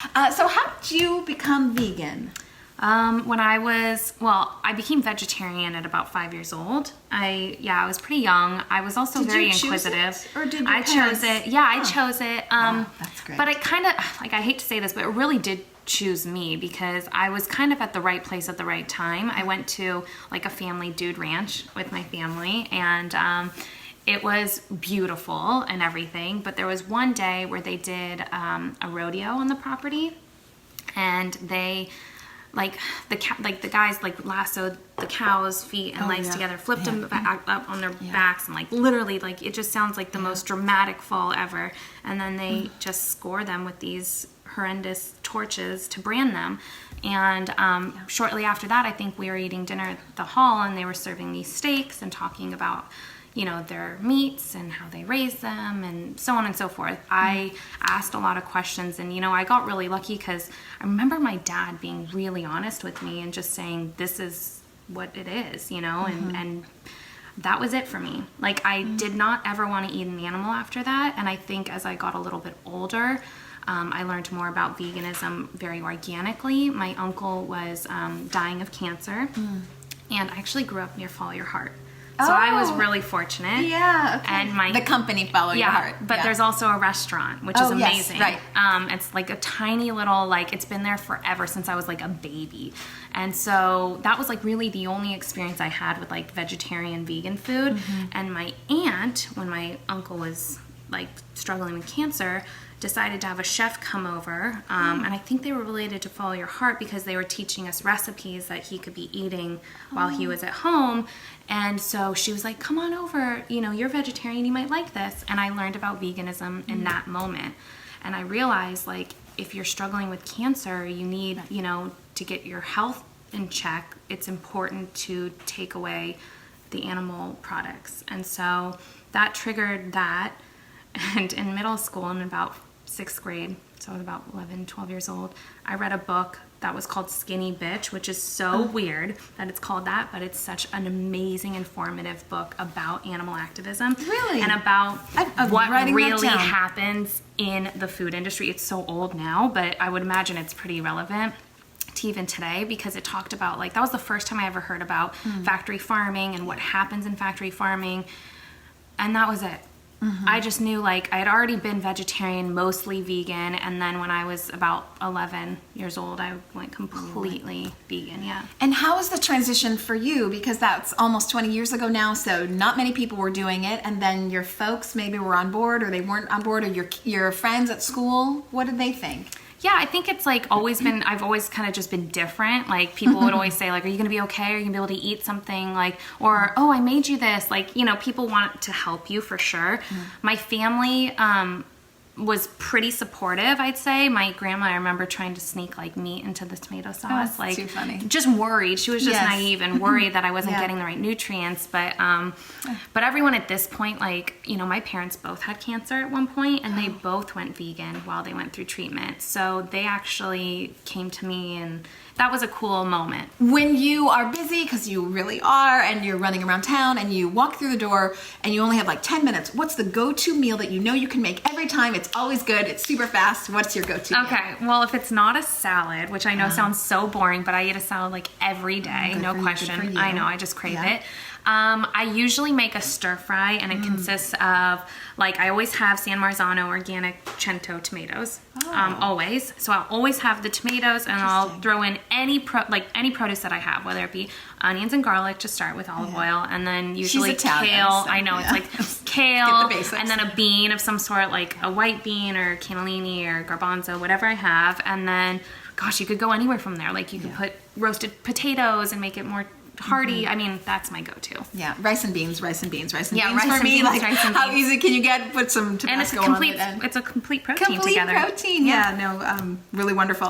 So how did you become vegan? I became vegetarian at about 5 years old. I was pretty young. I was also very inquisitive. Choose it, or did your I parents? chose it. Yeah, I chose it. That's great. But I kind of, I hate to say this, but it really did choose me because I was kind of at the right place at the right time. I went to like a family dude ranch with my family, and it was beautiful and everything. But there was one day where they did a rodeo on the property, and they the guys lassoed the cows' feet and legs together, flipped them up on their backs, and literally it just sounds like the most dramatic fall ever. And then they just score them with these horrendous torches to brand them. And shortly after that, I think we were eating dinner at the hall, and they were serving these steaks and talking about their meats and how they raise them and so on and so forth. I asked a lot of questions, and I got really lucky because I remember my dad being really honest with me and just saying, this is what it is, and that was it for me. I did not ever want to eat an animal after that. And I think as I got a little bit older, I learned more about veganism very organically. My uncle was dying of cancer, and I actually grew up near Follow Your Heart. So I was really fortunate. Yeah, okay. And the company Follow Your Heart. But there's also a restaurant, which is amazing. Yes, right. It's like a tiny little, it's been there forever since I was a baby. And so that was really the only experience I had with vegetarian, vegan food. And my aunt, when my uncle was struggling with cancer, decided to have a chef come over, and I think they were related to Follow Your Heart because they were teaching us recipes that he could be eating while he was at home. And so she was like, come on over, you're vegetarian, you might like this. And I learned about veganism in that moment. And I realized if you're struggling with cancer, you need, to get your health in check, it's important to take away the animal products. And so that triggered that. And in middle school, in about 6th grade, so I was about 11, 12 years old, I read a book that was called Skinny Bitch, which is so weird that it's called that, but it's such an amazing, informative book about animal activism. Really? And about what really down. happens in the food industry. It's so old now, but I would imagine it's pretty relevant to even today, because it talked about, that was the first time I ever heard about factory farming and what happens in factory farming, and that was it. I just knew I had already been vegetarian, mostly vegan, and then when I was about 11 years old, I went completely vegan, And how was the transition for you? Because that's almost 20 years ago now, so not many people were doing it, and then your folks maybe were on board, or they weren't on board, or your friends at school, what did they think? Yeah, I think it's always been, I've always kind of just been different. People would always say are you going to be okay? Are you going to be able to eat something? Or, oh, I made you this. People want to help you for sure. My family was pretty supportive, I'd say. My grandma, I remember trying to sneak meat into the tomato sauce. Oh, too funny. Just worried. She was just naive and worried that I wasn't getting the right nutrients. But everyone at this point, my parents both had cancer at one point, and they both went vegan while they went through treatment. So they actually came to me, and that was a cool moment. When you are busy, because you really are, and you're running around town, and you walk through the door, and you only have 10 minutes, what's the go-to meal that you can make every time? It's always good. It's super fast. What's your go-to meal? Okay, well, if it's not a salad, which I know sounds so boring, but I eat a salad every day, no question. I know, I just crave it. I usually make a stir fry, and it consists of, I always have San Marzano organic Cento tomatoes, always. So I'll always have the tomatoes, and I'll throw in any produce that I have, whether it be onions and garlic to start with, olive oil, and then usually kale. So, I know, it's kale, and then a bean of some sort, a white bean or cannellini or garbanzo, whatever I have, and then, gosh, you could go anywhere from there. You could put roasted potatoes and make it more hearty. I mean, that's my go-to. Yeah, rice and beans for me. Rice and beans. How easy can you get? Put some Tabasco on it. It's a complete protein complete together. Protein, yeah. No, really wonderful.